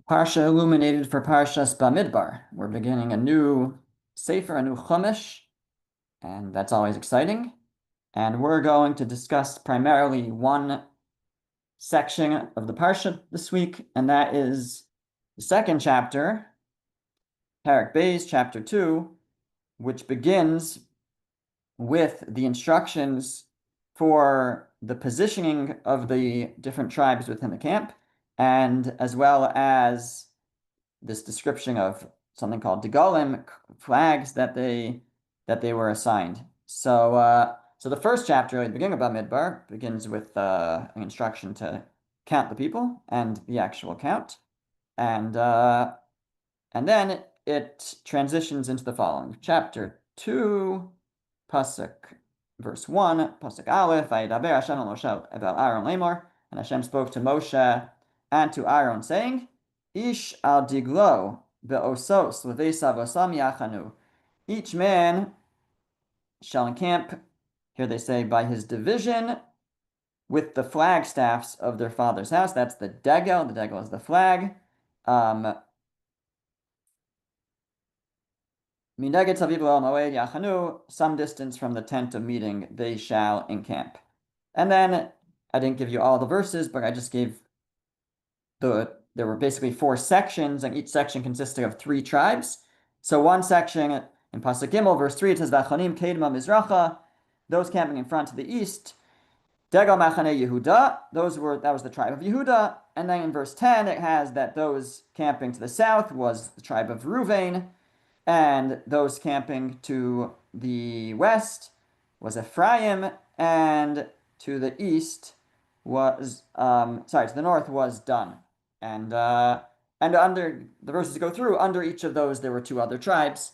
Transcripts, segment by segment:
The Parsha illuminated for Parshas Bamidbar. We're beginning a new Sefer, a new Chumash, and that's always exciting. And we're going to discuss primarily one section of the Parsha this week, and that is the second chapter, Parak Beis, chapter 2, which begins with the instructions for the positioning of the different tribes within the camp, and as well as this description of something called degalim, flags that they were assigned. So the first chapter, the beginning of Bamidbar, begins with an instruction to count the people and the actual count, and then it transitions into the following. Chapter 2, pasuk, verse 1, pasuk Aleph, Vayidaber Hashem el Moshe about Aaron Lamor, and Hashem spoke to Moshe and to Aaron, saying, Ish al diglo be'osos levesav osam yachanu. Each man shall encamp, here they say, by his division with the flagstaffs of their father's house. That's the degel. The degel is the flag. Some distance from the tent of meeting, they shall encamp. And then I didn't give you all the verses, but I just gave there were basically 4 sections, and each section consisted of 3 tribes. So one section in Pasuk Gimel, verse 3, it says, Vachonim Kedma Mizracha, those camping in front to the east, Degel Machane Yehuda, that was the tribe of Yehuda. And then in verse 10, it has that those camping to the south was the tribe of Ruvain, and those camping to the west was Ephraim, and to the east was, to the north was Dan. And under the verses go through, under each of those there were 2 other tribes,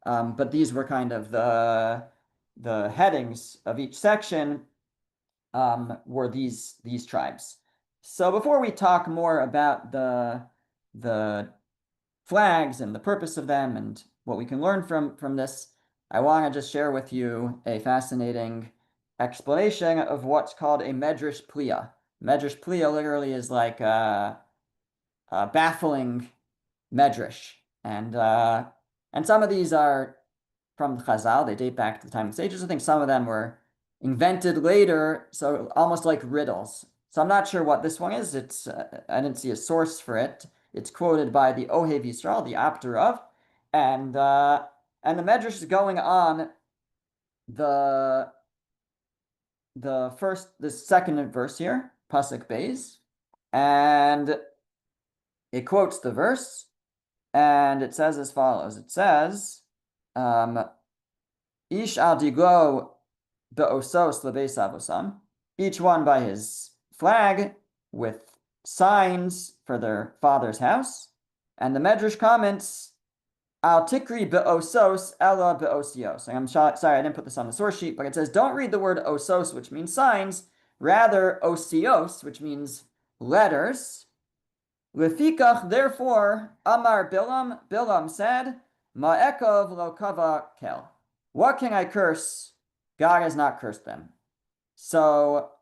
but these were kind of the headings of each section, were these tribes. So before we talk more about the flags and the purpose of them and what we can learn from this, I want to just share with you a fascinating explanation of what's called a Medrash Pliya. Medrash Pliya literally is like a baffling medrash, and some of these are from Chazal. They date back to the time of the sages. I think some of them were invented later, so almost like riddles. So I'm not sure what this one is. It's I didn't see a source for it. It's quoted by the Ohev Yisrael, the Apter of, and the medrash is going on the second verse here, pasuk Beis, and it quotes the verse, and it says as follows. It says, Ish al diglo be'osos lebesav osam, each one by his flag with signs for their father's house. And the Medrash comments, Al tikri be'osos ella be'osios. I'm sorry, I didn't put this on the source sheet, but it says, don't read the word osos, which means signs, rather osios, which means letters. Lefikach, therefore, Amar Bilam said, Ma'ekov lo kava kel. What can I curse? God has not cursed them. So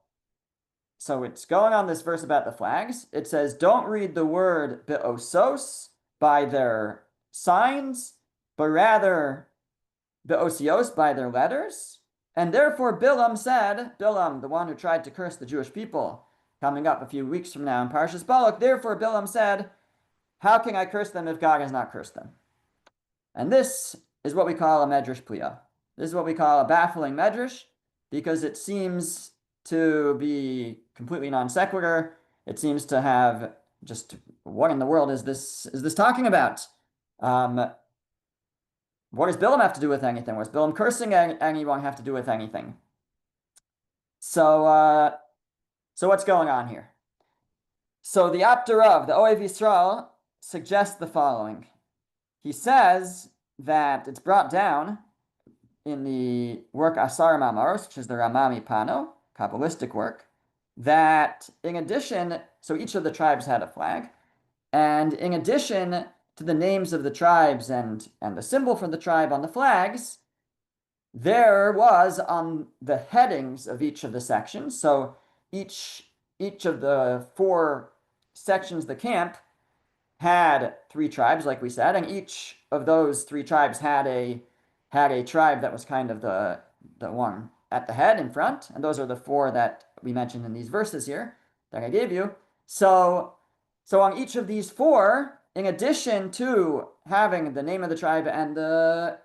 it's going on this verse about the flags. It says, don't read the word be'osos by their signs, but rather be'osios by their letters. And therefore Bilam said, Bilam, the one who tried to curse the Jewish people, coming up a few weeks from now in Parshas Balak, therefore Bilam said, how can I curse them if God has not cursed them? And this is what we call a Medrash Pliya. This is what we call a baffling Medrash, because it seems to be completely non sequitur. It seems to have just, what in the world is this talking about? What does Bilam have to do with anything? What does Bilam cursing anyone have to do with anything? So what's going on here? So the Apter of, the Ohev Yisrael, suggests the following. He says that it's brought down in the work Asar Mamaros, which is the Ramami Pano, Kabbalistic work, that in addition, so each of the tribes had a flag, and in addition to the names of the tribes and the symbol for the tribe on the flags, there was on the headings of each of the sections, so each of the 4 sections of the camp had 3 tribes, like we said, and each of those 3 tribes had a tribe that was kind of the one at the head in front, and those are the 4 that we mentioned in these verses here that I gave you. So on each of these 4, in addition to having the name of the tribe and the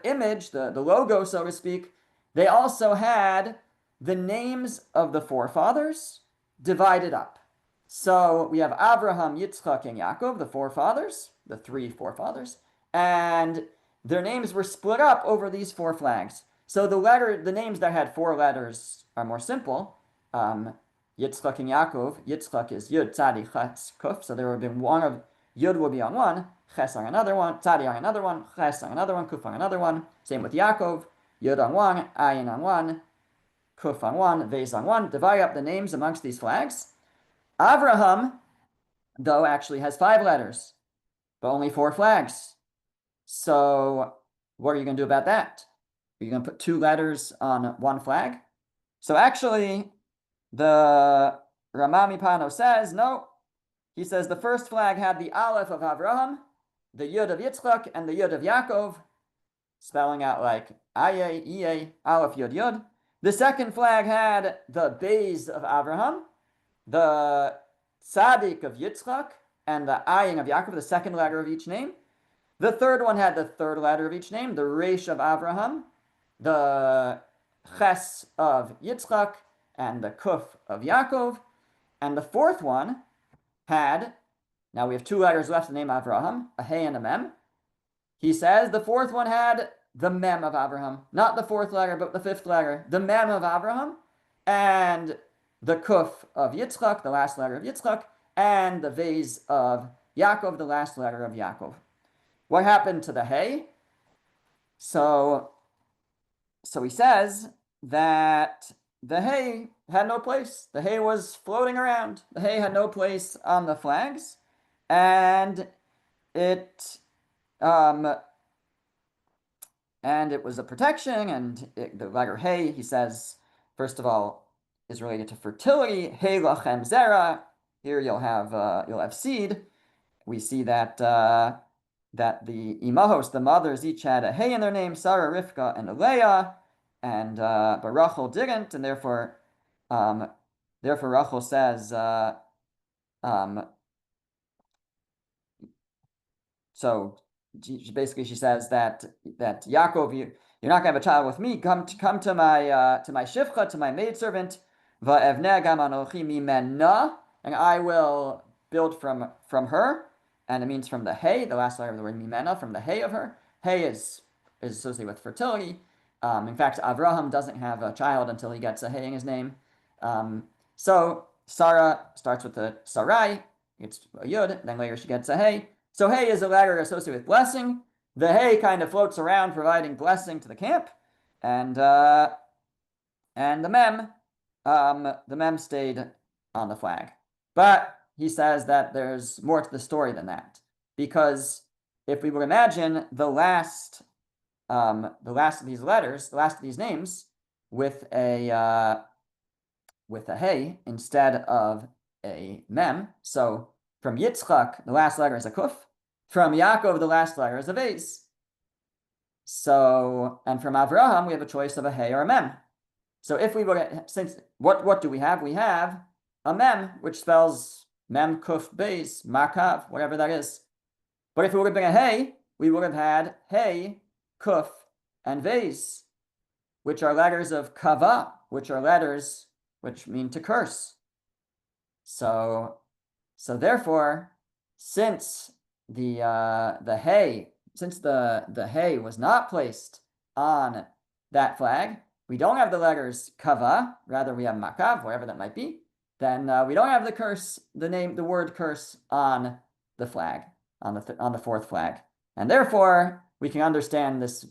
image, the logo, so to speak, they also had the names of the forefathers divided up. So we have Abraham, Yitzchak, and Yaakov, the forefathers, the 3 forefathers, and their names were split up over these 4 flags. So the names that had 4 letters are more simple. Yitzchak and Yaakov. Yitzchak is Yud, Tzadi, Ches, Kuf. So there would have been one of Yud would be on one, Ches on another one, Tzadi on another one, Ches on another one, Kuf on another one. Same with Yaakov. Yud on one, Ayin on one, Kuf on one, Vez on one. Divide up the names amongst these flags. Avraham, though, actually has 5 letters, but only 4 flags. So what are you going to do about that? Are you going to put 2 letters on 1 flag? So actually, the Ramami Pano says, no. He says the first flag had the Aleph of Avraham, the Yud of Yitzchak, and the Yud of Yaakov, spelling out like Aye, Iye, Aleph, Yud, Yud. The second flag had the Beis of Avraham, the Tzadik of Yitzchak, and the Ayin of Yaakov, the second letter of each name. The third one had the third letter of each name, the Resh of Avraham, the Ches of Yitzchak, and the Kuf of Yaakov. And the fourth one had, now we have 2 letters left in the name Avraham, a Hey and a Mem. He says the fourth one had the Mem of Avraham, not the 4th letter, but the 5th letter, the Mem of Avraham, and the Kuf of Yitzchak, the last letter of Yitzchak, and the Vez of Yaakov, the last letter of Yaakov. What happened to the Hey? So he says that the Hey had no place. The Hey was floating around. The Hey had no place on the flags, and it was a protection. And the letter Hey, he says, first of all, is related to fertility. Hey lachem zera. Here you'll have seed. We see that that the imahos, the mothers, each had a Hey in their name, Sarah, Rivka, and Leah, and but Rachel didn't, and therefore Rachel says, so she says that Yaakov, you're not gonna have a child with me. Come to my shivcha, to my maidservant, va'evneh gam anochi mimena, and I will build from her. And it means from the Hey, the last letter of the word mimena, from the Hey of her. Hey is associated with fertility. In fact, Avraham doesn't have a child until he gets a Hey in his name. So Sarah starts with the Sarai, it's a Yud, then later she gets a Hey. So Hey is a letter associated with blessing. The Hey kind of floats around, providing blessing to the camp, and the Mem stayed on the flag. But he says that there's more to the story than that, because if we would imagine the last of these letters, the last of these names, with a Hey instead of a Mem, so from Yitzchak, the last letter is a Kuf. From Yaakov, the last letter is a Vez. So, and from Avraham, we have a choice of a Hey or a Mem. So if we were, since, what do we have? We have a Mem, which spells Mem Kuf Beis, Makav, whatever that is. But if we would have been a Hey, we would have had Hey, Kuf, and Vez, which are letters of Kava, which are letters which mean to curse. So therefore, since the Hey was not placed on that flag, we don't have the letters Kava, rather we have Makav, whatever that might be, then we don't have the curse, the word curse on the flag, on the 4th flag. And therefore, we can understand this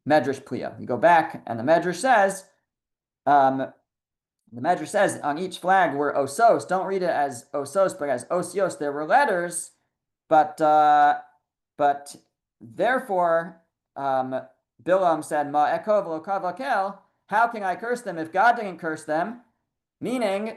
Medrash Pliya. You go back, and the Medrash says, on each flag were osos. Don't read it as osos, but as osios. There were letters, but therefore, Bilam said, Ma ekov lo kavakel, how can I curse them if God didn't curse them? Meaning,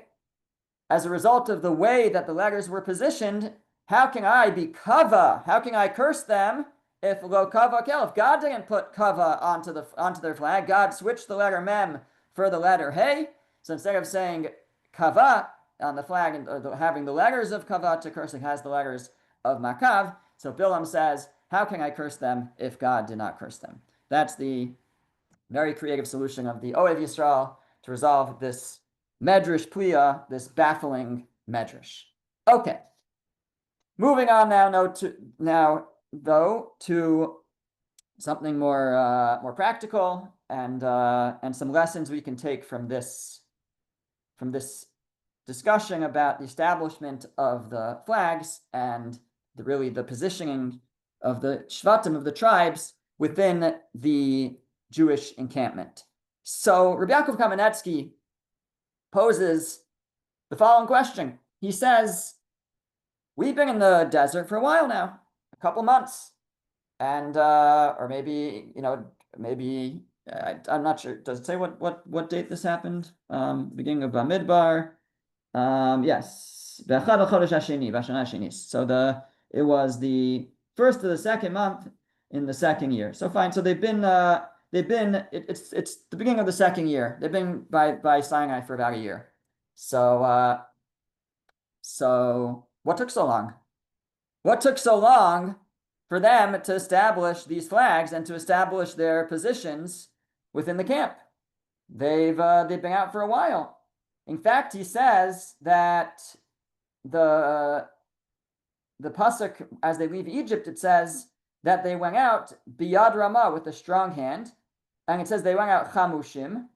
as a result of the way that the letters were positioned, how can I be kava? How can I curse them if lo kava kel? If God didn't put kava onto their flag, God switched the letter mem for the letter hey. So instead of saying kava on the flag and having the letters of kava to curse, it has the letters of makav. So Bilam says, how can I curse them if God did not curse them? That's the very creative solution of the Ohev Yisrael to resolve this medrash pliya, this baffling medrash. Okay. Moving on now to something more practical and some lessons we can take from this discussion about the establishment of the flags and the positioning of the shvatim, of the tribes within the Jewish encampment. So Rabbi Yaakov Kamenetsky poses the following question. He says, we've been in the desert for a while now, a couple months, and or maybe I'm not sure. Does it say what date this happened? Beginning of Bamidbar. Yes, so it was the first of the second month in the second year. So fine. So it's the beginning of the second year. They've been by Sinai for about a year. So what took so long? What took so long for them to establish these flags and to establish their positions within the camp? They've been out for a while. In fact, he says that the pasuk, as they leave Egypt, it says that they went out biyad ramah, with a strong hand, and it says they went out chamushim,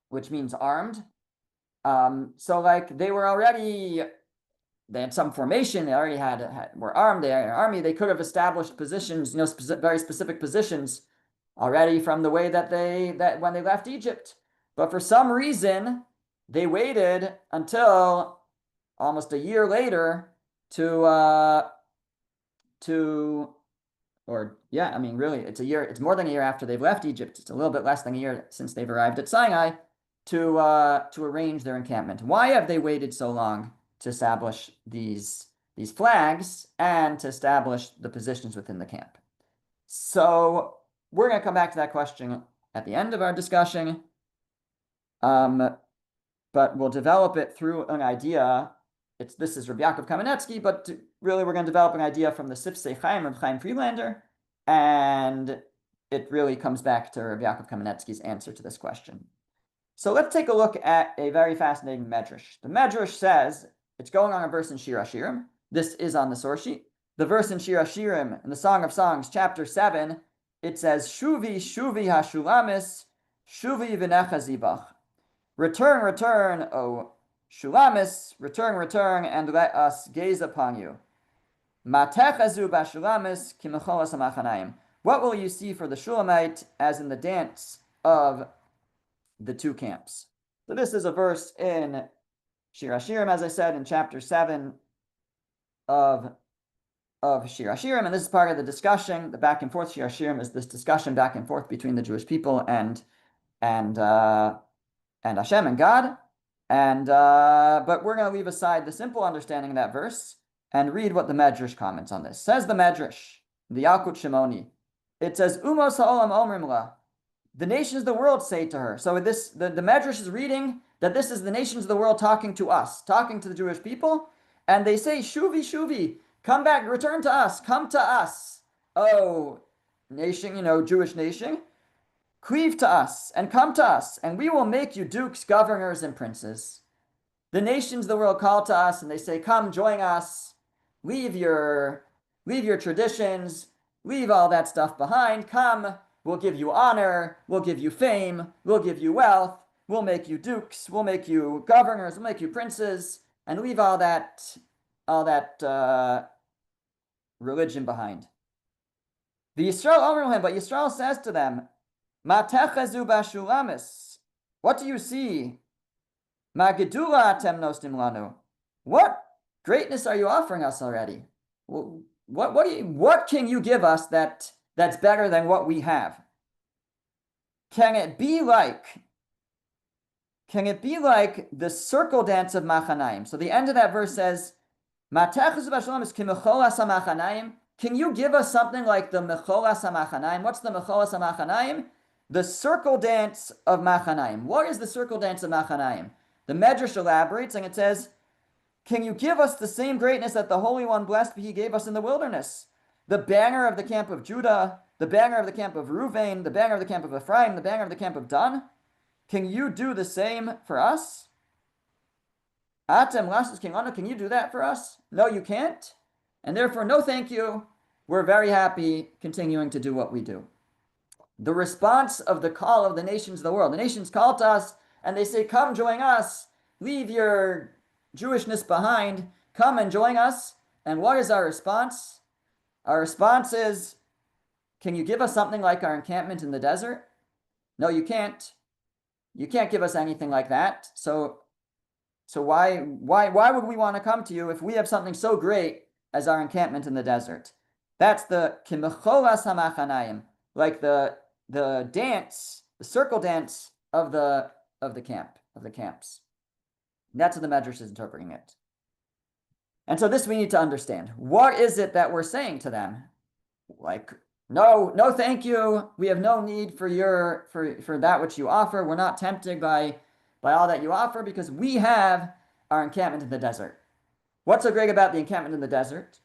which means armed. So like they had some formation. They already were armed. They had an army. They could have established positions, very specific positions already from the way that when they left Egypt. But for some reason, they waited until almost a year later really, it's a year. It's more than a year after they've left Egypt. It's a little bit less than a year since they've arrived at Sinai to arrange their encampment. Why have they waited so long to establish these flags and to establish the positions within the camp? So we're going to come back to that question at the end of our discussion. But we'll develop it through an idea. This is Rabbi Yaakov Kamenetsky, but really we're going to develop an idea from the Sifsei Chaim of Chaim Friedlander, and it really comes back to Rabbi Yaakov Kamenetsky's answer to this question. So let's take a look at a very fascinating medrash. The medrash says, it's going on a verse in Shir Hashirim. This is on the source sheet. The verse in Shir Hashirim, in the Song of Songs, chapter 7, it says, Shuvi, Shuvi Hashulamis, Shuvi V'necha Zibach. Return, return, O Shulamis, return, and let us gaze upon you. Matechazu bashulamis kimecholas hamachanayim. What will you see for the Shulamite as in the dance of the two camps? So this is a verse in Shir Hashirim, as I said, in chapter 7 of Shir Hashirim, and this is part of the discussion. The back and forth Shir Hashirim is this discussion back and forth between the Jewish people and Hashem and God, but we're going to leave aside the simple understanding of that verse and read what the Medrash comments on this. Says the Medrash, the Yalkut Shimoni, it says, Umos ha'olam omrim la, the nations of the world say to her. So the Medrash is reading that this is the nations of the world talking to us, talking to the Jewish people, and they say, Shuvi, Shuvi, come back, return to us, come to us, oh nation, Jewish nation. Cleave to us and come to us, and we will make you dukes, governors, and princes. The nations of the world call to us, and they say, come, join us, leave your traditions, leave all that stuff behind, come, we'll give you honor, we'll give you fame, we'll give you wealth, we'll make you dukes, we'll make you governors, we'll make you princes, and leave all that religion behind. The Yisrael, but Yisrael says to them, Matechazu bashulamis. What do you see? Magedula atem nostim lanu. What greatness are you offering us already? What can you give us that's better than what we have? Can it be like the circle dance of Machanaim? So the end of that verse says, Can you give us something like the Mecholas HaMachanaim? What's the Mecholas HaMachanaim? The circle dance of Machanaim. What is the circle dance of Machanaim? The Medrash elaborates and it says, can you give us the same greatness that the Holy One blessed He gave us in the wilderness? The banner of the camp of Judah, the banner of the camp of Reuven, the banner of the camp of Ephraim, the banner of the camp of Dan. Can you do the same for us? Atem lashes King, can you do that for us? No, you can't. And therefore, no thank you. We're very happy continuing to do what we do. The response of the call of the nations of the world. The nations call to us and they say, come join us. Leave your Jewishness behind. Come and join us. And what is our response? Our response is, can you give us something like our encampment in the desert? No, you can't. You can't give us anything like that. So why would we want to come to you if we have something so great as our encampment in the desert? That's the Kimecholas HaMachanayim, like the dance, the circle dance of the camps. That's how the Medrash is interpreting it. And so this we need to understand. What is it that we're saying to them? Like, no, thank you. We have no need for that which you offer. We're not tempted by all that you offer because we have our encampment in the desert. What's so great about the encampment in the desert?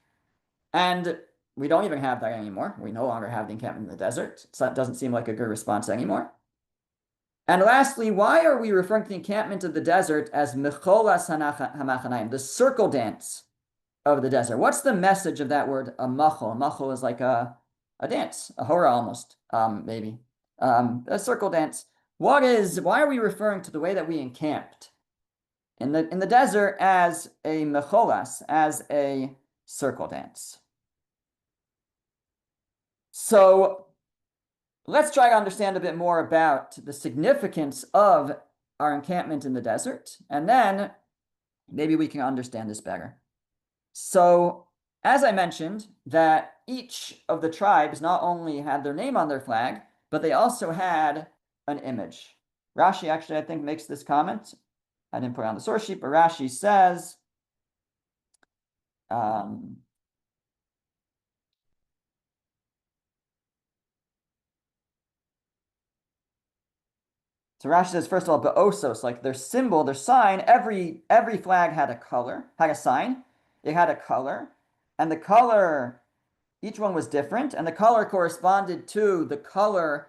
And we don't even have that anymore. We no longer have the encampment in the desert. So that doesn't seem like a good response anymore. And lastly, why are we referring to the encampment of the desert as Mecholas HaMachanaim, the circle dance of the desert? What's the message of that word, a machol? A machol is like a dance, a hora almost, maybe. A circle dance. Why are we referring to the way that we encamped in the desert as a mecholas, as a circle dance? So let's try to understand a bit more about the significance of our encampment in the desert, and then maybe we can understand this better. So, as I mentioned, that each of the tribes not only had their name on their flag, but they also had an image. Rashi actually, I think, makes this comment. I didn't put it on the source sheet, but Rashi says, so Rashi says, first of all, be'osos, like their symbol, their sign, every flag had a color, had a sign. It had a color, and the color, each one was different, and the color corresponded to the color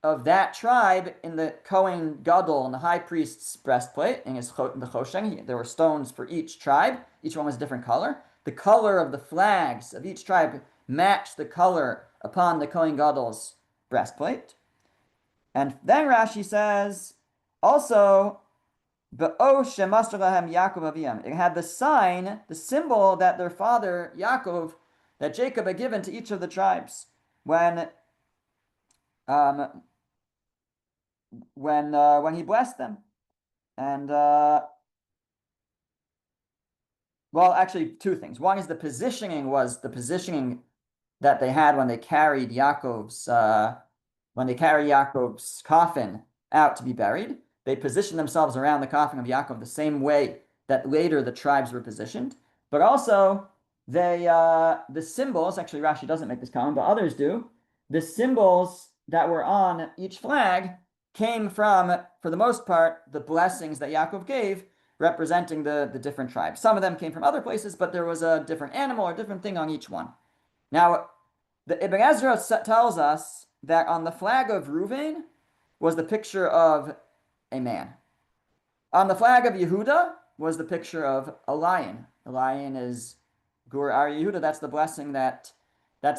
of that tribe in the Kohen Gadol, in the high priest's breastplate, in the Chosheng. There were stones for each tribe. Each one was a different color. The color of the flags of each tribe matched the color upon the Kohen Gadol's breastplate. And then Rashi says, also, Be'o shemasar lahem Yaakov aviyam. It had the sign, the symbol that their father Yaakov, that Jacob had given to each of the tribes when he blessed them. And well, actually, two things. One is the positioning that they had when they carried Yaakov's coffin out to be buried. They positioned themselves around the coffin of Yaakov the same way that later the tribes were positioned. But also, the symbols, actually Rashi doesn't make this comment, but others do, the symbols that were on each flag came from, for the most part, the blessings that Yaakov gave, representing the different tribes. Some of them came from other places, but there was a different animal or different thing on each one. Now, the Ibn Ezra tells us that on the flag of Reuven was the picture of a man. On the flag of Yehuda was the picture of a lion. The lion is Gur Ar Yehuda. That's the blessing that's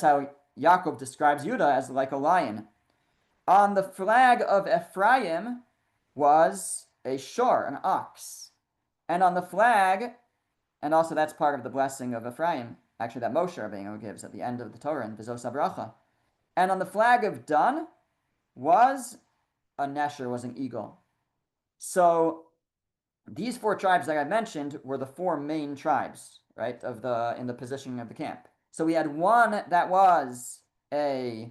how Yaakov describes Yehuda, as like a lion. On the flag of Ephraim was a shor, an ox. And on the flag, and also that's part of the blessing of Ephraim, actually that Moshe Rabbeinu gives at the end of the Torah in V'zos HaBracha. And on the flag of Dan was a nesher, was an eagle. So these four tribes that I mentioned were the four main tribes, right, in the positioning of the camp. So we had one that was a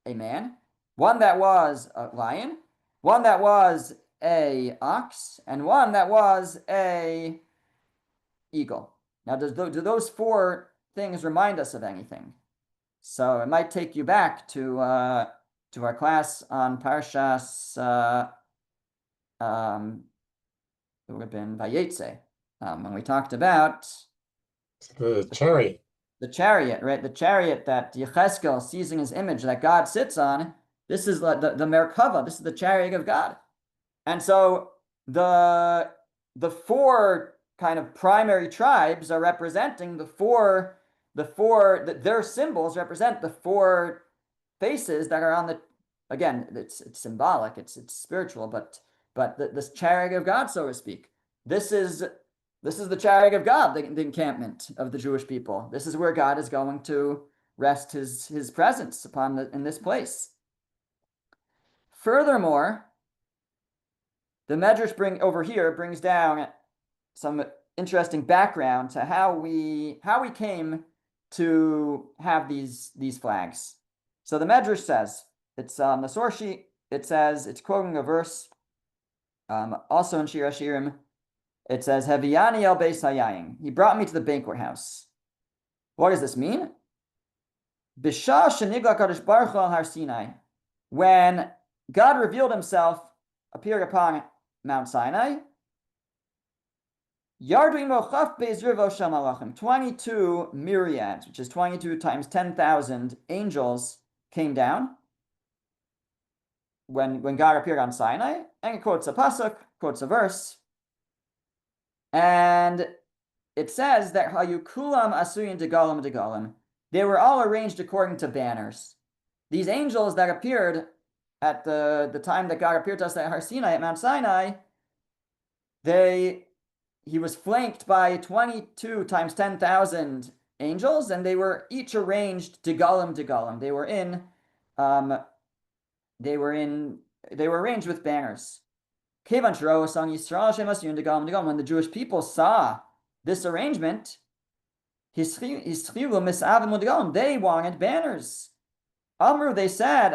man, one that was a lion, one that was a ox, and one that was a eagle. Now, do those four things remind us of anything? So it might take you back to our class on Parshas it would have been Vayetze, when we talked about The chariot. the chariot, right? The chariot that Yecheskel sees in his image that God sits on. This is the Merkava. This is the chariot of God. And so the four kind of primary tribes are representing their symbols represent the four faces that are on the, again, it's symbolic, it's spiritual, but this chariot of God, so to speak. This is the chariot of God, the encampment of the Jewish people. This is where God is going to rest his presence in this place. Furthermore, the Medrash brings down some interesting background to how we came to have these flags. So the Medrash says, it's on the source sheet, it says, it's quoting a verse, also in Shir Hashirim, it says, Heviani el beis hayayim. He brought me to the banquet house. What does this mean? B'shah shenigla kadosh baruch hu al har Sinai. When God revealed himself, appeared upon Mount Sinai, Yardu imo chaf beis rivo shel malachim. 22 myriads, which is 22 times 10,000 angels came down when God appeared on Sinai, and it quotes a pasuk, quotes a verse, and it says that hayu kulam asuyin degalim degalim. They were all arranged according to banners. These angels that appeared at the time that God appeared to us at Har Sinai, at Mount Sinai, he was flanked by 22 times 10,000 angels, and they were each arranged degalim degalim. They were arranged with banners. When the Jewish people saw this arrangement, they wanted banners. Amru, they said,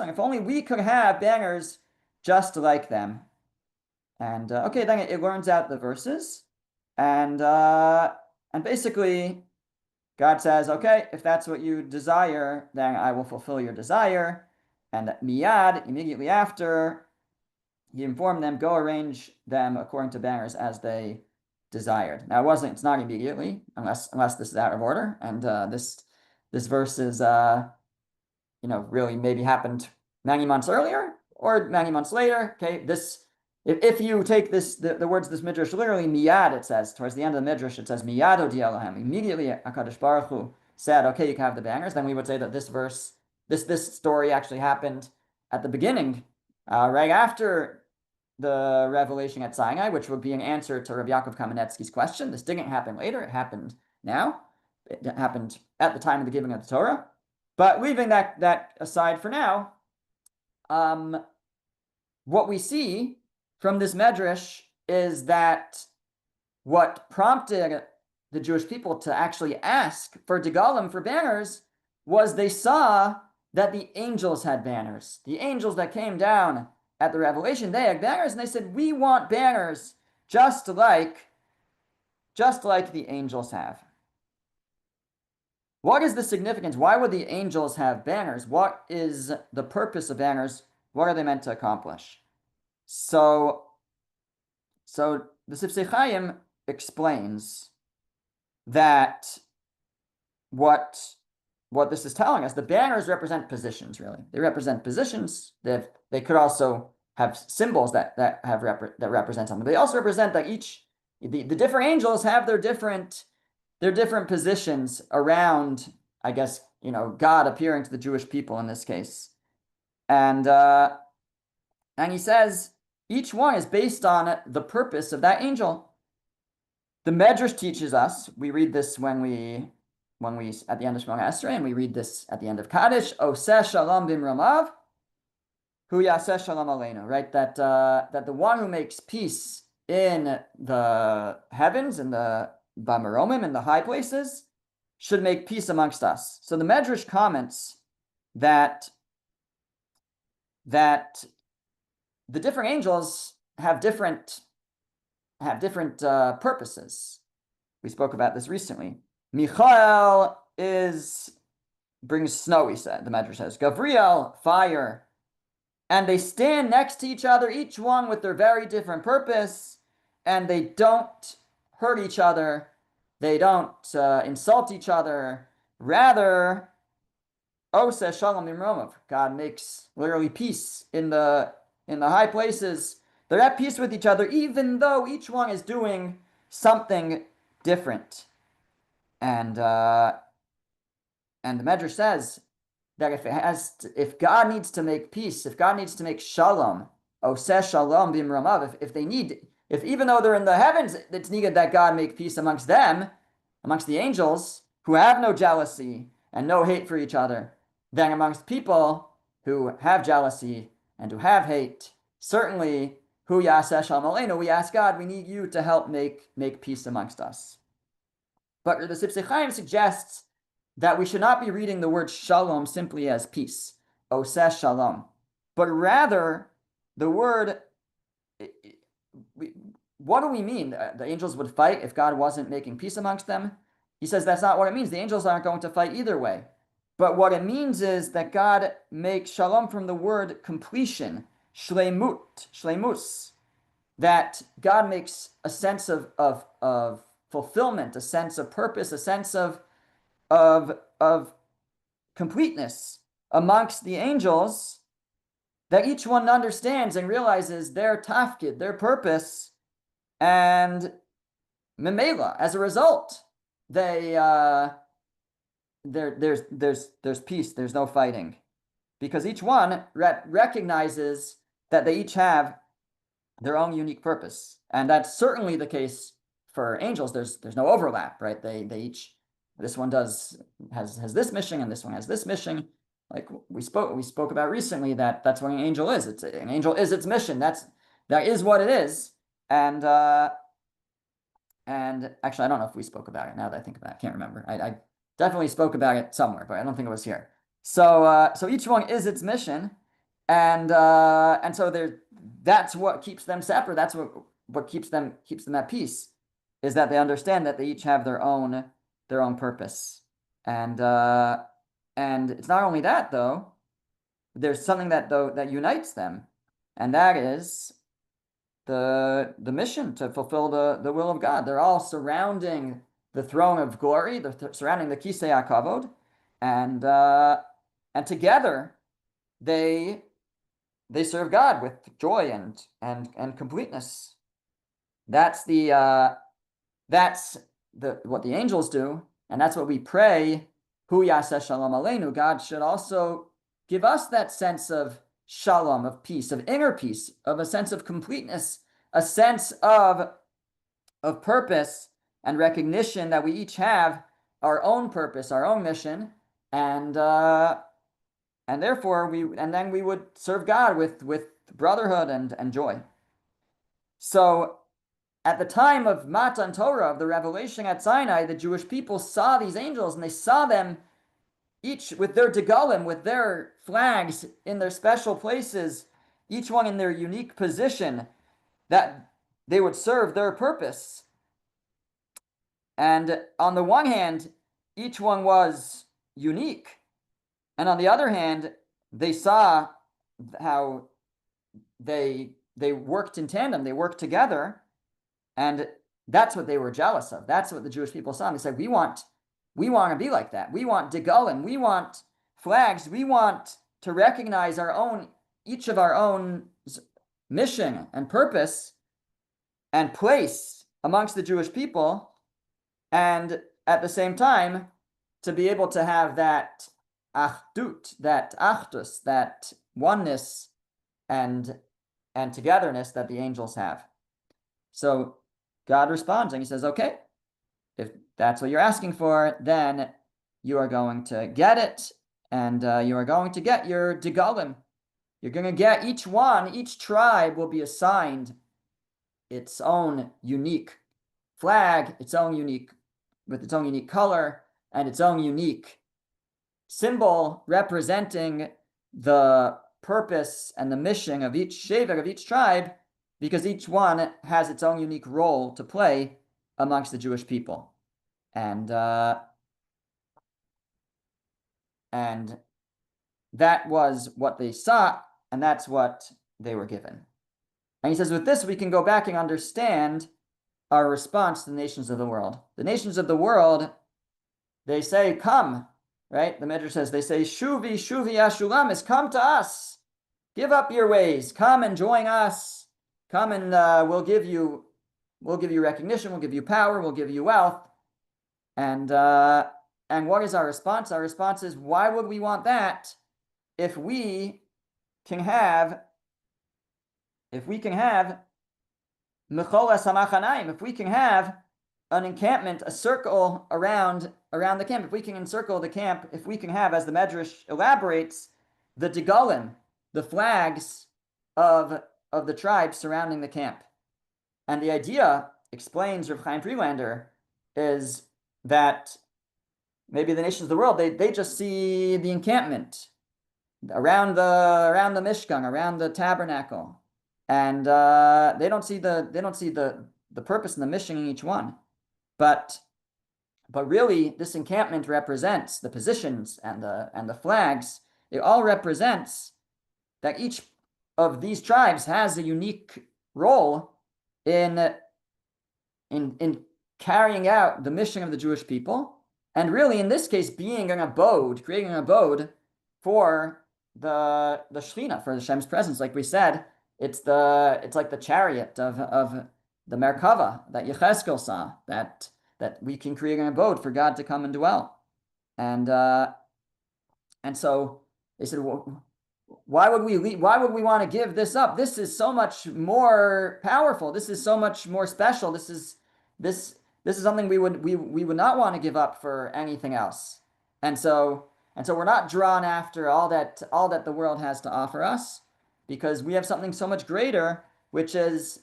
if only we could have banners just like them. And okay, then it learns out the verses, and basically God says, okay, if that's what you desire, then I will fulfill your desire. And miyad, immediately after, he informed them, go arrange them according to banners as they desired. Now it's not immediately, unless this is out of order, and this verse is really maybe happened many months earlier or many months later. Okay, if you take the words of this midrash literally, miyad, it says towards the end of the midrash, it says miyad odi Elohem. Immediately, Hakadosh Baruch Hu said, "Okay, you can have the banners." Then we would say that this story actually happened at the beginning, right after the revelation at Sinai, which would be an answer to Rabbi Yaakov Kamenetsky's question. This didn't happen later; it happened now. It happened at the time of the giving of the Torah. But leaving that aside for now, what we see from this medrash is that what prompted the Jewish people to actually ask for degalim, for banners, was they saw that the angels had banners. The angels that came down at the revelation, they had banners, and they said, we want banners just like the angels have. What is the significance? Why would the angels have banners? What is the purpose of banners? What are they meant to accomplish? So the Sifsei Chaim explains that what this is telling us, the banners represent positions, really. They represent positions. They could also have symbols that represent something. They also represent that the different angels have their different positions around, I guess, God appearing to the Jewish people in this case. And he says each one is based on the purpose of that angel. The Medrash teaches us, we read this when we at the end of Shemona Esrei, and we read this at the end of Kaddish, Oseh Shalom Bimramav, Hu Yaseh Shalom Aleinu, right? That the one who makes peace in the heavens, in the Bamaromim, in the high places, should make peace amongst us. So the Medrash comments that the different angels have different have different purposes. We spoke about this recently. Michael brings snow, he said, the Medrash says. Gavriel, fire. And they stand next to each other, each one with their very different purpose, and they don't hurt each other. They don't insult each other. Rather, Oseh Shalom Imromov. God makes literally peace in the high places. They're at peace with each other, even though each one is doing something different. And the Medrash says that if God needs to make peace, if God needs to make shalom, oseh shalom b'imramav, if even though they're in the heavens, it's needed that God make peace amongst them, amongst the angels who have no jealousy and no hate for each other, then amongst people who have jealousy and who have hate, certainly hu yaseh shalom aleinu, we ask God, we need you to help make peace amongst us. But the Sipsei Chaim suggests that we should not be reading the word shalom simply as peace, oseh shalom, but rather the word, what do we mean? The angels would fight if God wasn't making peace amongst them? He says that's not what it means. The angels aren't going to fight either way. But what it means is that God makes shalom from the word completion, shleimus, that God makes a sense of fulfillment, a sense of purpose, a sense of completeness amongst the angels, that each one understands and realizes their tafkid, their purpose, and memela. As a result, there's peace. There's no fighting, because each one recognizes that they each have their own unique purpose, and that's certainly the case for angels. There's no overlap, right? They each, this one has this mission and this one has this mission. Like we spoke about recently, that's what an angel is. An angel is its mission. That is what it is. And actually, I don't know if we spoke about it now that I think about it. I can't remember. I definitely spoke about it somewhere, but I don't think it was here. So each one is its mission, and so that's what keeps them separate. That's what keeps them at peace, is that they understand that they each have their own purpose. And it's not only that, though. There's something that unites them, and that is the mission to fulfill the will of God. They're all surrounding the throne of glory. They're surrounding the Kisei HaKavod, and together they serve God with joy and completeness. That's what the angels do, and that's what we pray. Hu yaseh shalom aleinu. God should also give us that sense of shalom, of peace, of inner peace, of a sense of completeness, a sense of purpose and recognition that we each have our own purpose, our own mission, and therefore then we would serve God with brotherhood and joy. So at the time of Matan Torah, of the revelation at Sinai, the Jewish people saw these angels, and they saw them each with their degalim, with their flags in their special places, each one in their unique position, that they would serve their purpose. And on the one hand, each one was unique, and on the other hand, they saw how they worked in tandem, they worked together, and that's what they were jealous of. That's what the Jewish people saw. And they said, we want to be like that. We want degalim. We want flags. We want to recognize each of our own mission and purpose and place amongst the Jewish people, and at the same time to be able to have that achdut, that achdus, that oneness and togetherness that the angels have. So God responds and he says, okay, if that's what you're asking for, then you are going to get it, and you are going to get your degalim. You're going to get each tribe will be assigned its own unique flag, with its own unique color, and its own unique symbol representing the purpose and the mission of each shevet, of each tribe, because each one has its own unique role to play amongst the Jewish people. And that was what they sought, and that's what they were given. And he says, with this, we can go back and understand our response to the nations of the world. The nations of the world, they say, come, right? The Midrash says, they say, Shuvi, Shuvi, Ashulamis, come to us. Give up your ways. Come and join us. Come and we'll give you recognition. We'll give you power. We'll give you wealth. And what is our response? Our response is, why would we want that if we can have Mecholas Hamachanaim, if we can have an encampment, a circle around the camp, if we can encircle the camp, if we can have, as the Medrash elaborates, the Degalim, the flags of the tribes surrounding the camp. And the idea, explains Rav Chaim Friedlander, is that maybe the nations of the world, they just see the encampment around the Mishkan, around the tabernacle, and they don't see the purpose and the mission in each one. But really, this encampment represents the positions and the flags. It all represents that each of these tribes has a unique role in carrying out the mission of the Jewish people, and really, in this case, being an abode, creating an abode for the Shekhinah, for Hashem's presence. Like we said, it's like the chariot of the Merkava that Yecheskel saw, that we can create an abode for God to come and dwell. And so they said, well, why would we want to give this up? This is so much more powerful. This is so much more special. This is something we would not want to give up for anything else. And so we're not drawn after all that the world has to offer us, because we have something so much greater, which is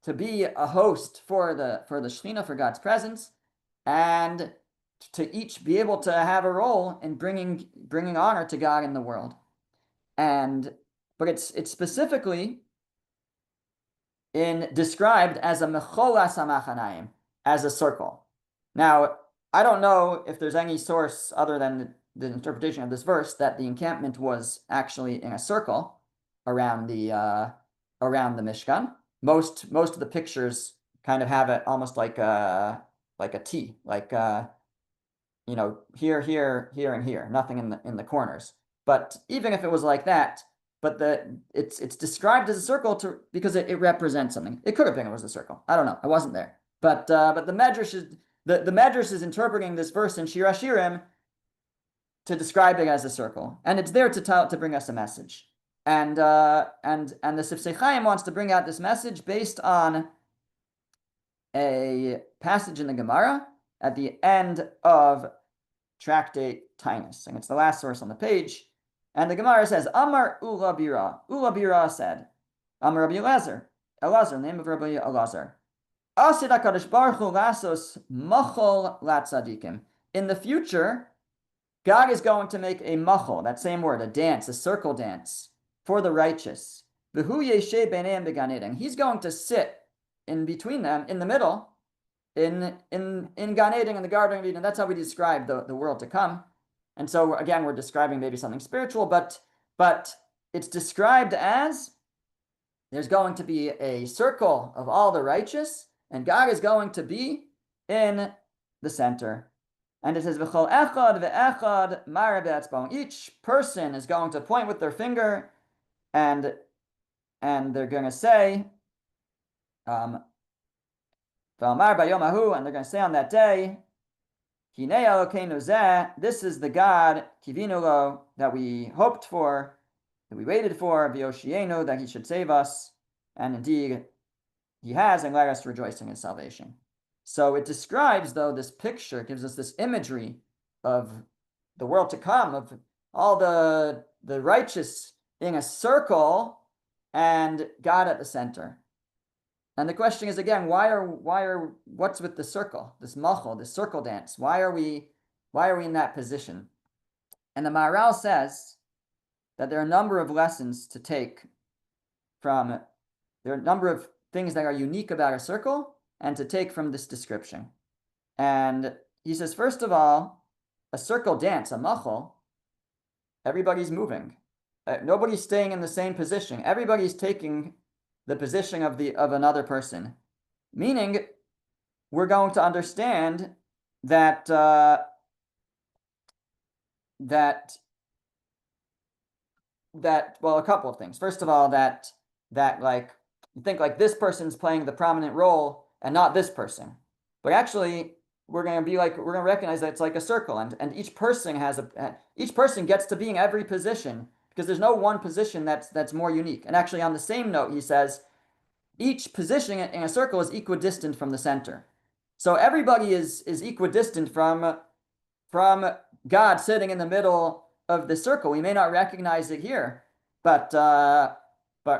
to be a host for the Shekhinah, for God's presence, and to each be able to have a role in bringing honor to God in the world. But it's specifically described as a mecholas hamachanayim, as a circle. Now, I don't know if there's any source other than the interpretation of this verse that the encampment was actually in a circle around the Mishkan. Most of the pictures kind of have it almost like a T, like here, and here, nothing in the corners. But even if it was like that, but it's described as a circle because it represents something. It could have been it was a circle. I don't know. I wasn't there. But the Medrash is interpreting this verse in Shir Hashirim to describe it as a circle, and it's there to bring us a message. And the Sifsei Chaim wants to bring out this message based on a passage in the Gemara at the end of Tractate Tainus, and it's the last source on the page. And the Gemara says, Amar Ula Bira. Ula Bira said, Amar Rabbi Elazar, name of Rabbi Elazar. Asid HaKadosh Baruch Hu lasos machol latzadikim. In the future, God is going to make a machol, that same word, a dance, a circle dance, for the righteous. V'hu yeshe b'neim b'Gan Eden. He's going to sit in between them, in the middle, in Gan Eden, in the Garden of Eden. That's how we describe the world to come. And so, again, we're describing maybe something spiritual, but it's described as there's going to be a circle of all the righteous, and God is going to be in the center. And it says, V'chol echad ve'echad mara be'etzba'o. Each person is going to point with their finger, and they're going to say, V'amar b'yom hahu, and they're going to say on that day, Hinei Elokeinu zeh, this is the God, kivinu lo, that we hoped for, that we waited for, v'yoshienu, that he should save us, and indeed he has, and let us rejoice in his salvation. So it describes, though, this picture, gives us this imagery of the world to come, of all the righteous in a circle, and God at the center. And the question is, again, what's with the circle, this machol, this circle dance? Why are we in that position? And the Maharal says that there are a number of lessons to take from there are a number of things that are unique about a circle and to take from this description. And he says, first of all, a circle dance, a machal, everybody's moving. Nobody's staying in the same position. Everybody's taking the position of another person. Meaning, we're going to understand that well, a couple of things. First of all, that like you think like this person's playing the prominent role and not this person, but actually we're going to recognize that it's like a circle, and each person gets to be in every position because there's no one position that's more unique. And actually, on the same note, he says each position in a circle is equidistant from the center. So everybody is equidistant from God sitting in the middle of the circle. We may not recognize it here, but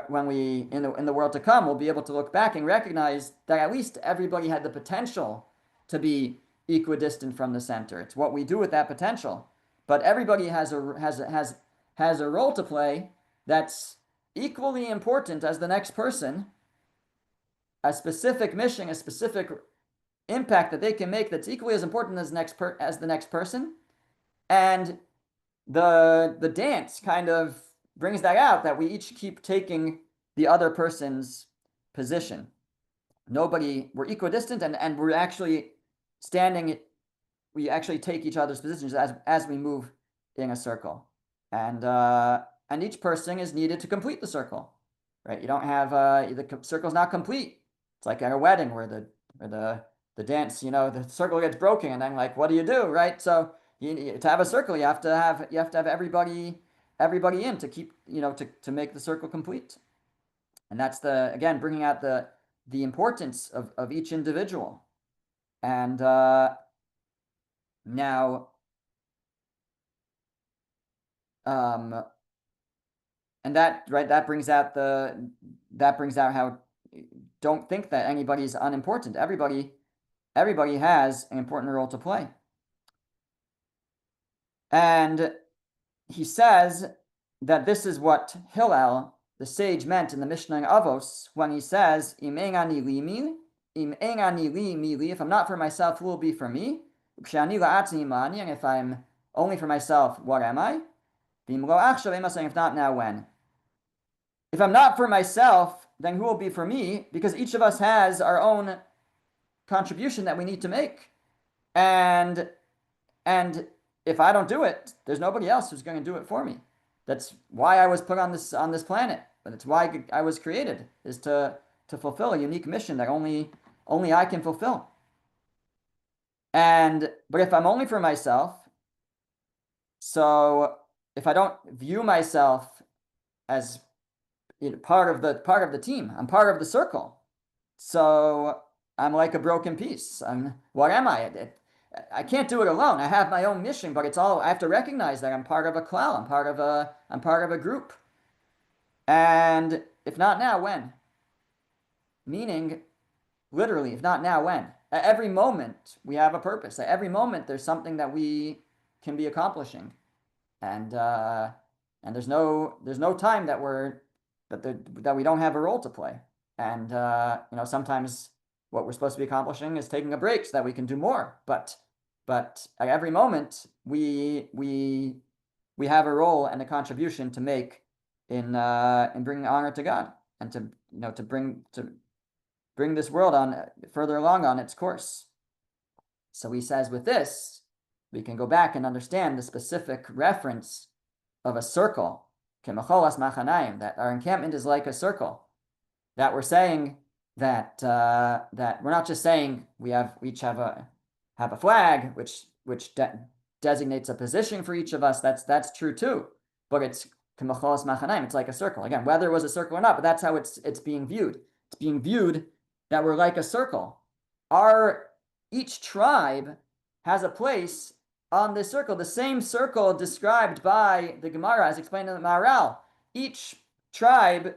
when we in the world to come, we'll be able to look back and recognize that at least everybody had the potential to be equidistant from the center. It's what we do with that potential. But everybody has a role to play that's equally important as the next person, a specific mission, a specific impact that they can make that's equally as important as the next person. And the dance kind of brings that out, that we each keep taking the other person's position. We're equidistant, and we're actually we actually take each other's positions as we move in a circle. And each person is needed to complete the circle, right? You don't have the circle's not complete. It's like at a wedding where the dance, the circle gets broken, and then like, what do you do, right? So to have a circle, you have to have everybody in to keep, to make the circle complete. And that's again bringing out the importance of each individual. And now and that brings out how, don't think that anybody's unimportant. Everybody has an important role to play. And he says that this is what Hillel, the sage, meant in the Mishnah in Avos when he says, Im engani li mili, if I'm not for myself, who will be for me? And if I'm only for myself, what am I? If not, now when? If I'm not for myself, then who will be for me? Because each of us has our own contribution that we need to make. And if I don't do it, there's nobody else who's going to do it for me. That's why I was put on this planet. But it's why I was created, is to fulfill a unique mission that only I can fulfill. But if I'm only for myself, so if I don't view myself as part of the team, I'm part of the circle. So I'm like a broken piece. What am I? I can't do it alone. I have my own mission, but I have to recognize that I'm part of a klal. I'm part of a group. And if not now, when? Meaning, literally, if not now, when? At every moment, we have a purpose. At every moment, there's something that we can be accomplishing. And there's no time that we don't have a role to play. And sometimes what we're supposed to be accomplishing is taking a break so that we can do more. But at every moment we have a role and a contribution to make in bringing honor to God, and to bring this world on further along on its course. So he says, with this, we can go back and understand the specific reference of a circle, that our encampment is like a circle. That we're saying that we're not just saying we each have a flag which designates a position for each of us. That's true too. But it's like a circle. Again, whether it was a circle or not, but that's how it's being viewed. It's being viewed that we're like a circle. Each tribe has a place on this circle, the same circle described by the Gemara as explained in the Maharal. Each tribe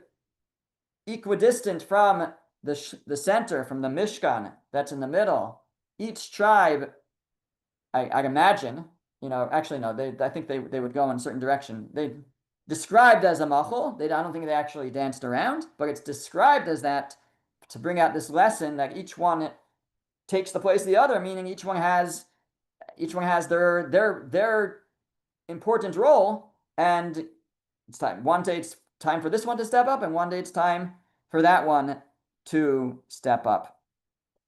equidistant from the center, from the Mishkan that's in the middle. Each tribe, I'd imagine, actually no, I think they would go in a certain direction. described as a machal. I don't think they actually danced around, but it's described as that to bring out this lesson that each one takes the place of the other, meaning each one has their important role, and it's time. One day it's time for this one to step up, and one day it's time for that one to step up.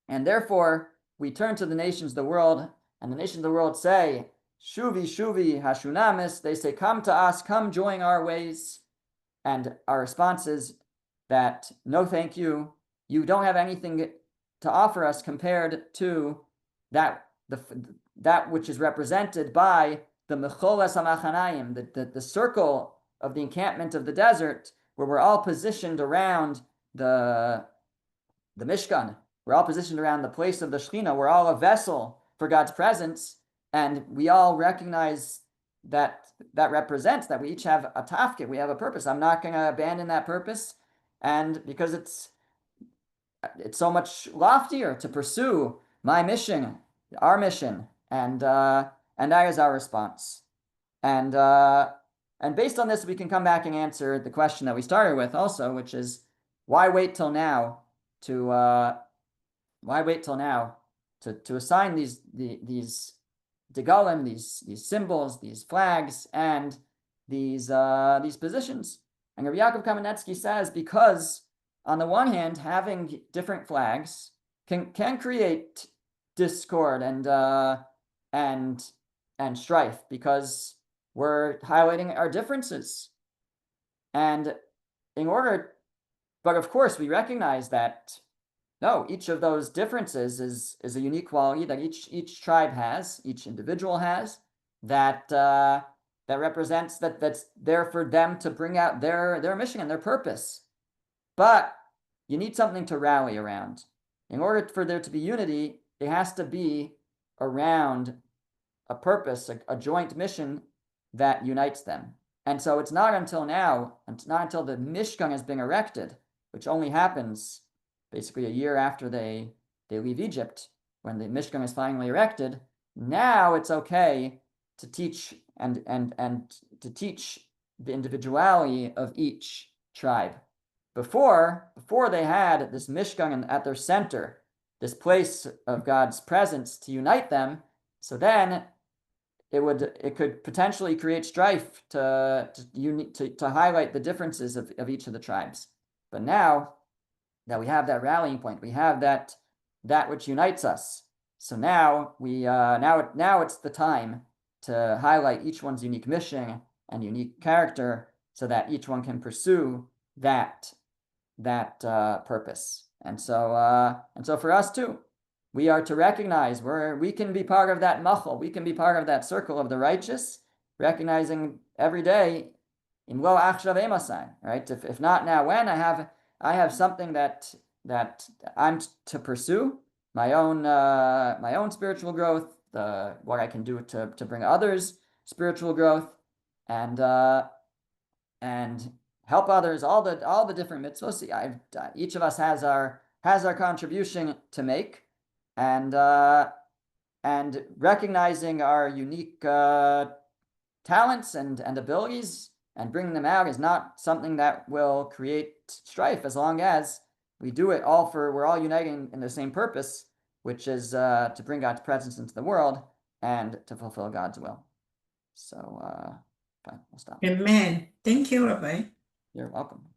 And therefore, we turn to the nations of the world, and the nations of the world say, Shuvi, Shuvi, Hashunamis. They say, come to us, come join our ways. And our response is that, no, thank you. You don't have anything to offer us compared to that which is represented by the Mecholas HaMachanayim, the circle of the encampment of the desert, where we're all positioned around the Mishkan. We're all positioned around the place of the Shekhinah. We're all a vessel for God's presence, and we all recognize that represents that we each have a tafkid, we have a purpose. I'm not going to abandon that purpose, and because it's so much loftier to pursue my mission, our mission, and that is our response. And based on this, we can come back and answer the question that we started with also, which is why wait till now to assign these degalim, these symbols, these flags, and these positions. And Rabbi Yaakov Kamenetsky says, because on the one hand, having different flags can create discord and strife, because we're highlighting our differences. And but of course, we recognize that no, each of those differences is a unique quality that each tribe has, each individual has, that represents that's there for them to bring out their mission and their purpose. But you need something to rally around. In order for there to be unity, it has to be around a purpose, a joint mission that unites them. And so it's not until now, it's not until the Mishkan has been erected, which only happens basically a year after they leave Egypt, when the Mishkan is finally erected. Now it's okay to teach and to teach the individuality of each tribe. Before they had this Mishkan at their center, this place of God's presence to unite them, so then it could potentially create strife to highlight the differences of each of the tribes. But now that we have that rallying point, we have that which unites us. So now now it's the time to highlight each one's unique mission and unique character, so that each one can pursue that purpose. And so for us too, we are to recognize we can be part of that machal, we can be part of that circle of the righteous, recognizing every day in lo achshav emasai, right? If not now, when? I have something that I'm to pursue, my own spiritual growth, what I can do to bring others spiritual growth, and help others, all the different mitzvos. Each of us has our contribution to make, and recognizing our unique talents and abilities, and bringing them out is not something that will create strife, as long as we do it we're all uniting in the same purpose, which is to bring God's presence into the world and to fulfill God's will. So, fine, we'll stop. Amen. Thank you, Rabbi. You're welcome.